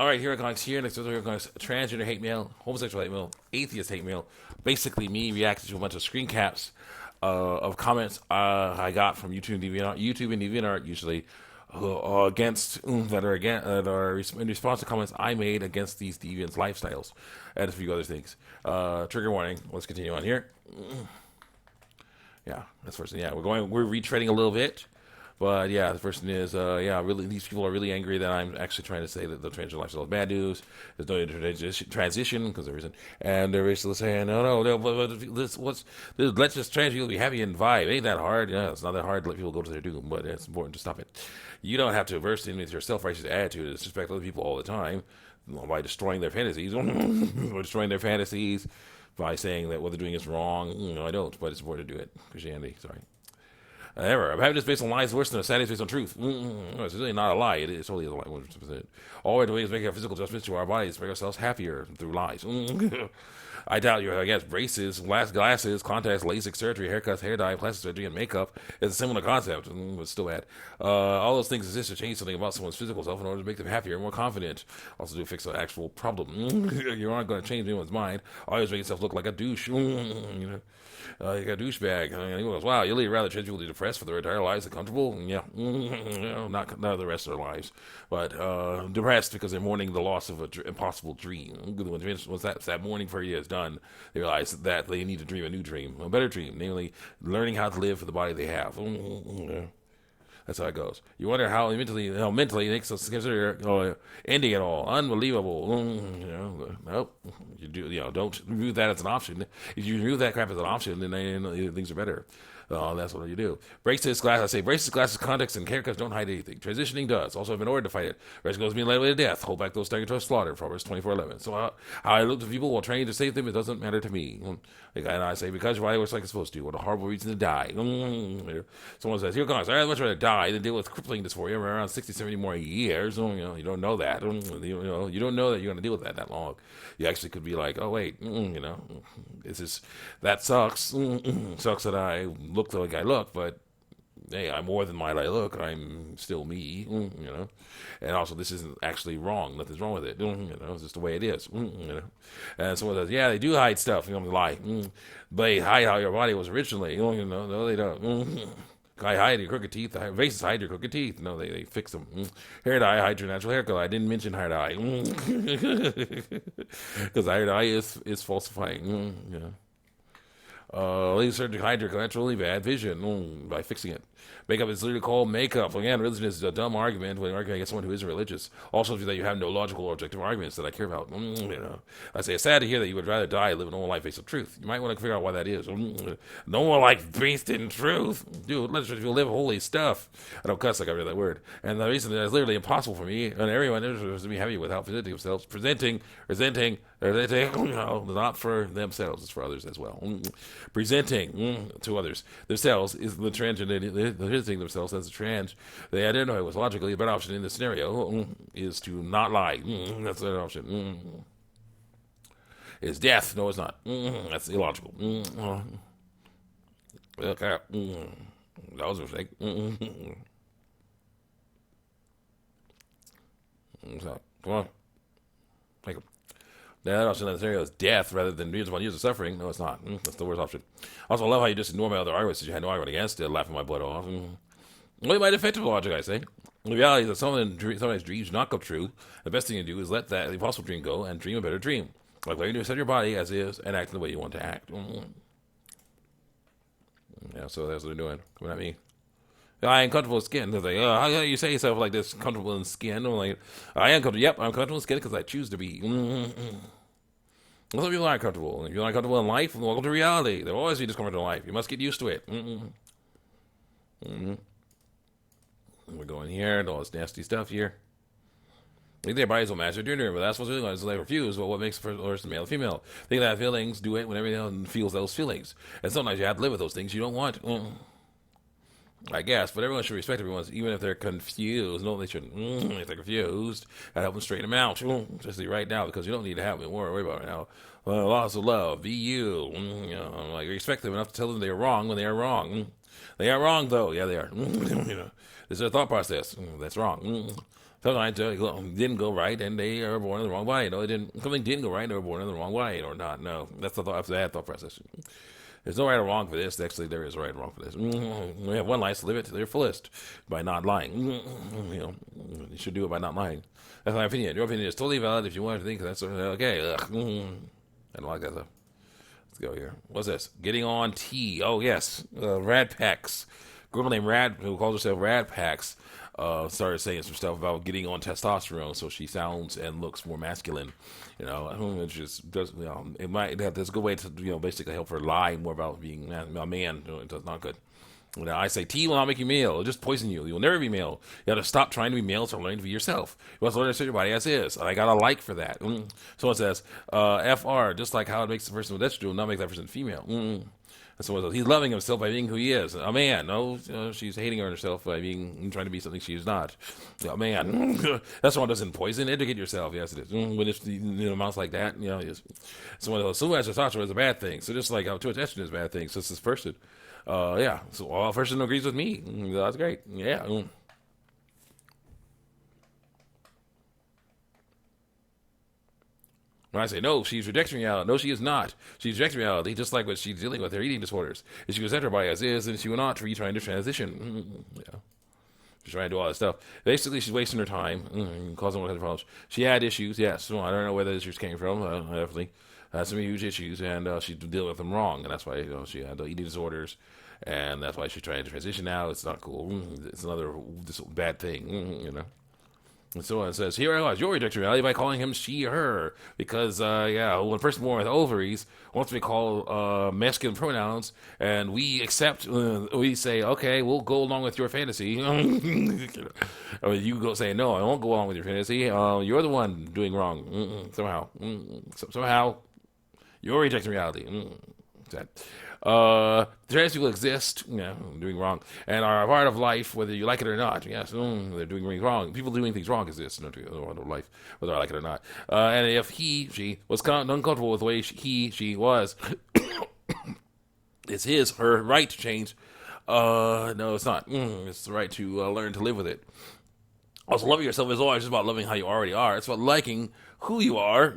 All right, here it comes. Here next, here it comes. Transgender hate mail, homosexual hate mail, atheist hate mail. Basically, me reacting to a bunch of screen caps of comments I got from YouTube and DeviantArt usually against that are in response to comments I made against these deviants' lifestyles and a few other things. Trigger warning. Let's continue on here. Yeah, that's first thing. Yeah, we're retreading a little bit. But yeah, the first thing is, really, these people are really angry that I'm actually trying to say that the transgender lifestyle is bad news. There's no transition because there isn't, and they're basically saying, no, but let's just trans people be happy and vibe. Ain't that hard? Yeah, it's not that hard to let people go to their doom, but it's important to stop it. You don't have to verse in with your self-righteous attitude and disrespect other people all the time by destroying their fantasies, or destroying their fantasies by saying that what they're doing is wrong. I don't, but it's important to do it. Christianity, sorry. Ever. Happiness based on lies worse than a sadness based on truth. It's really not a lie. It's totally a lie. 100%. All we're doing is making our physical adjustments to our bodies to make ourselves happier through lies. I doubt you. I guess braces, glasses, contacts, LASIK surgery, haircuts, hair dye, plastic surgery, and makeup is a similar concept, but still bad. All those things exist to change something about someone's physical self in order to make them happier and more confident. Also, to fix an actual problem. You aren't going to change anyone's mind. Always make yourself look like a douche. You got a douchebag. He goes, wow, you'll rather trans people be depressed for their entire lives than comfortable? Yeah. Not the rest of their lives. But depressed because they're mourning the loss of an impossible dream. Once that mourning for you is done, they realize that they need to dream a new dream, a better dream, namely learning how to live for the body they have. That's how it goes. You wonder how mentally it makes us consider ending it all. Unbelievable. Nope. Don't view that as an option. If you view that crap as an option, then things are better. That's what you do. Braces, glasses, contacts, and haircuts don't hide anything. Transitioning does. Also, in order to fight it, risk goes being led away to death. Hold back those staggering to slaughter. Proverbs 24:11. So how I look to people while trying to save them, it doesn't matter to me. And I say, because your body works like it's supposed to. What a horrible reason to die. Someone says, here goes. I'd much rather die than deal with crippling dysphoria for around 60, 70 more years. You don't know that. You don't know that you're going to deal with that long. You actually could be like, oh, wait, that sucks. Sucks that I look the way I look, but hey, I'm more than my I look. I'm still me, And also, this isn't actually wrong. Nothing's wrong with it. It's just the way it is. And someone says, yeah, they do hide stuff. Lie. They hide how your body was originally. No, they don't. I hide your crooked teeth. Faces hide your crooked teeth. No, they fix them. Hair dye hide your natural hair color. I didn't mention hair dye because hair dye is falsifying. Laser surgery hide your naturally bad vision by fixing it. Makeup is literally called makeup. Again, religion is a dumb argument when arguing against someone who isn't religious. Also, that you have no logical or objective arguments that I care about. I say it's sad to hear that you would rather die and live a normal life based on truth. You might want to figure out why that is. Normal life based in truth, dude. Let's just live holy stuff. I don't cuss like I read that word. And the reason that it's literally impossible for me and everyone is to be happy without presenting themselves, presenting. Not for themselves, it's for others as well. Presenting to others themselves is the transgender, presenting themselves as a trans. They identify with logically a better option in this scenario is to not lie. That's the option. Is death? No, it's not. That's illogical. Okay. That was a mistake. So, come on. Make a that option in that scenario is death rather than years of suffering. No, it's not. That's the worst option. Also, I love how you just ignore my other arguments that you had no argument against it, laughing my butt off. Well, you might defective logic, I say. The reality is that sometimes dreams do not come true. The best thing to do is let that impossible dream go and dream a better dream. Like letting you accept your body as is and act the way you want to act. Yeah, so that's what they're doing. Coming at me. I am comfortable with skin. They're like, how can you say yourself like this, comfortable in skin? I'm like, I am comfortable. Yep, I'm comfortable in skin because I choose to be. Some people aren't comfortable. If you're not comfortable in life, welcome to reality. There will always be discomfort in life. You must get used to it. We're going here and all this nasty stuff here. Think their bodies will match their gender, but that's what's really so they refuse. Well, what makes a person male or female? Think that feelings, do it when everyone feels those feelings. And sometimes you have to live with those things you don't want. I guess, but everyone should respect everyone, even if they're confused. No, they shouldn't. If they're confused, I help them straighten them out. Especially right now, because you don't need to have me worry about it now. Lots of love, be you. Like respect them enough to tell them they are wrong when they are wrong. They are wrong, though. Yeah, they are. This is a thought process. That's wrong. Sometimes didn't go right, and they are born in the wrong body. No, something didn't go right, and they were born in the wrong body, or not. No, that's that thought process. There's no right or wrong for this. Actually, there is a right or wrong for this. We have one life to live it to their fullest by not lying. You should do it by not lying. That's my opinion. Your opinion is totally valid if you want to think that's okay. I don't like that stuff. Let's go here. What's this? Getting on T. Oh, yes. Rad Packs. Girl named Rad, who calls herself Rad Packs, started saying some stuff about getting on testosterone so she sounds and looks more masculine. It just does, it might, that's a good way to, basically help her lie more about being a man. It's not good. I say tea will not make you male. It'll just poison you. You'll never be male. You got to stop trying to be male to learn to be yourself. You must learn to accept your body as is. And I got a like for that. Someone says, FR, just like how it makes the person with estrogen not make that person female. And someone says, he's loving himself by being who he is. A man. No, she's hating herself by trying to be something she's not. A man. That's one doesn't poison. Educate yourself. Yes, it is. When it's amounts like that, someone else, so much testosterone is a bad thing. So just like how too much estrogen is a bad thing. So it's this person. So a person agrees with me. That's great. Yeah. When I say, no, she's rejecting reality. No, she is not. She's rejecting reality, just like what she's dealing with her eating disorders. If she was accept her body as is, then she will not be trying to transition. She's trying to do all that stuff. Basically, she's wasting her time, causing all kinds of problems. She had issues, yes. Well, I don't know where the issues came from. Definitely had some huge issues, and she's dealing with them wrong. And that's why she had eating disorders, and that's why she's trying to transition now. It's not cool. It's another bad thing, And so it says, here I was, you're rejecting reality by calling him she, her. Because, when a person born with ovaries wants to be called masculine pronouns, and we accept, we say, okay, we'll go along with your fantasy. You go say, no, I won't go along with your fantasy. You're the one doing wrong. Somehow. Somehow, you're rejecting reality. Trans people exist, doing wrong, and are a part of life, whether you like it or not. Yes, they're doing things wrong. People doing things wrong exist in life, whether I like it or not. And if she was uncomfortable with the way she was, it's her right to change. No, it's not. It's the right to learn to live with it. Also, loving yourself is always just about loving how you already are. It's about liking who you are.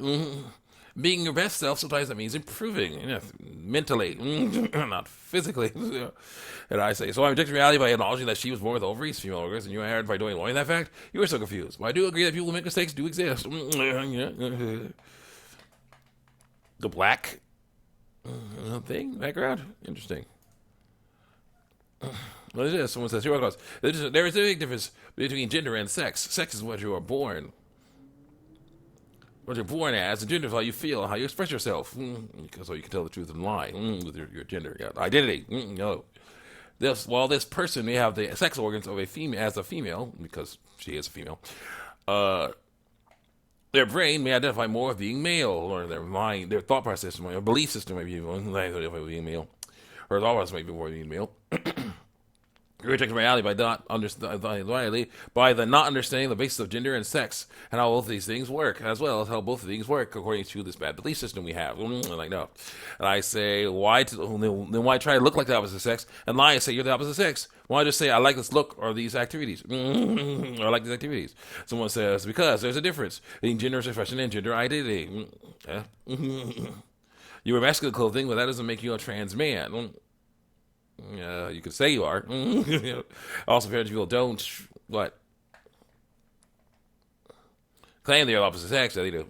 Being your best self, sometimes that means improving, mentally, not physically. And I say, so I reject reality by acknowledging that she was born with ovaries, female ovaries, and you inherited by doing that fact. You are so confused. But I do agree that people who make mistakes do exist. The black thing, background, interesting. What is this? Someone says, here it goes. There is a big difference between gender and sex. Sex is what you are born. What you're born as, and gender is how you feel, how you express yourself. So you can tell the truth and lie with your gender, identity. No, this person may have the sex organs of a female, because she is a female. Their brain may identify more with being male, or their mind, their thought process, their belief system may be being male, or thought process may be more being male. Rejecting reality by not understanding the basis of gender and sex and how both of these things work, as well as how both of these work according to this bad belief system we have. Like no, and I say why try to look like the opposite sex and lie and say you're the opposite sex? Why just say I like this look or these activities or I like these activities? Someone says because there's a difference between gender expression and gender identity. You wear masculine clothing, but that doesn't make you a trans man. You could say you are. Also, trans people don't claim they're the opposite sex. They do.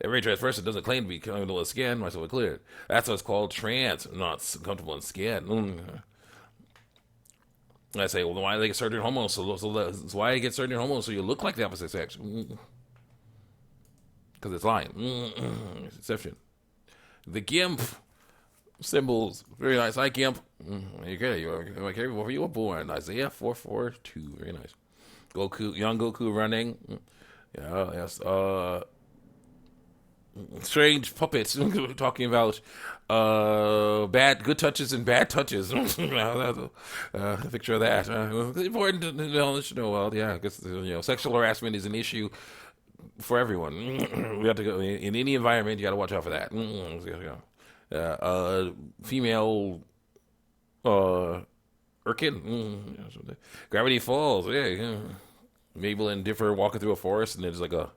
Every trans person doesn't claim to be comfortable in skin, myself included. That's what's called trans, not comfortable in skin. I say, well, why do they get surgery on hormones? So why do they get surgery on hormones so you look like the opposite sex? Because it's lying. It's deception. The GIMP symbols, very nice. Hi, GIMP. Okay, you are where you were born. Isaiah 4:4-2. Very nice. Goku, young Goku running. Yeah, yes. Strange puppets talking about good touches and bad touches. A picture of that. Important to know. Well, yeah, because sexual harassment is an issue for everyone. We have to go in any environment. You got to watch out for that. Female Erkin. Gravity Falls. Yeah. Mabel and Differ walking through a forest, and there's like a